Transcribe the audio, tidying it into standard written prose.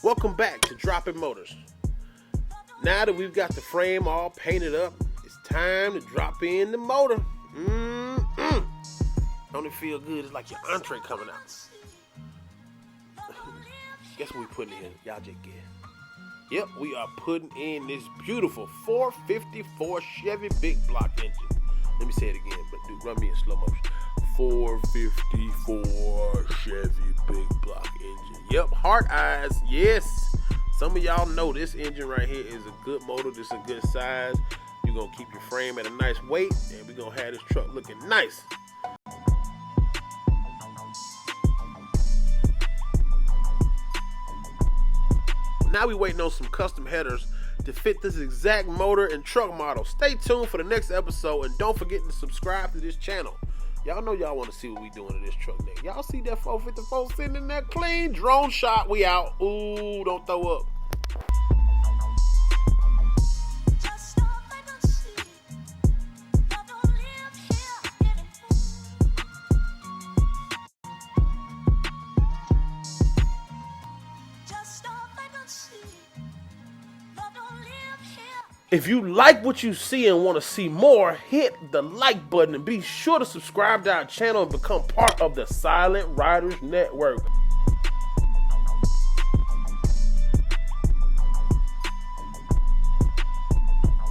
Welcome back to Dropping Motors. Now that we've got the frame all painted up, it's time to drop in the motor. Don't it feel good? It's like your entree coming out. Guess what we putting in? Y'all just guess. Yep, we are putting in this beautiful 454 Chevy big block engine. Let me say it again, but run me in slow motion. 454 Chevy big block engine. Yep, heart eyes, yes. Some of y'all know this engine right here is a good motor. This is a good size. You're going to keep your frame at a nice weight, and we're going to have this truck looking nice. Now we're waiting on some custom headers to fit this exact motor and truck model. Stay tuned for the next episode, and don't forget to subscribe to this channel. Y'all know y'all want to see what we doing to this truck next. Y'all see that 454 sitting in there clean? Drone shot, we out. Ooh, don't throw up. If you like what you see and want to see more, hit the like button and be sure to subscribe to our channel and become part of the Silent Riders Network.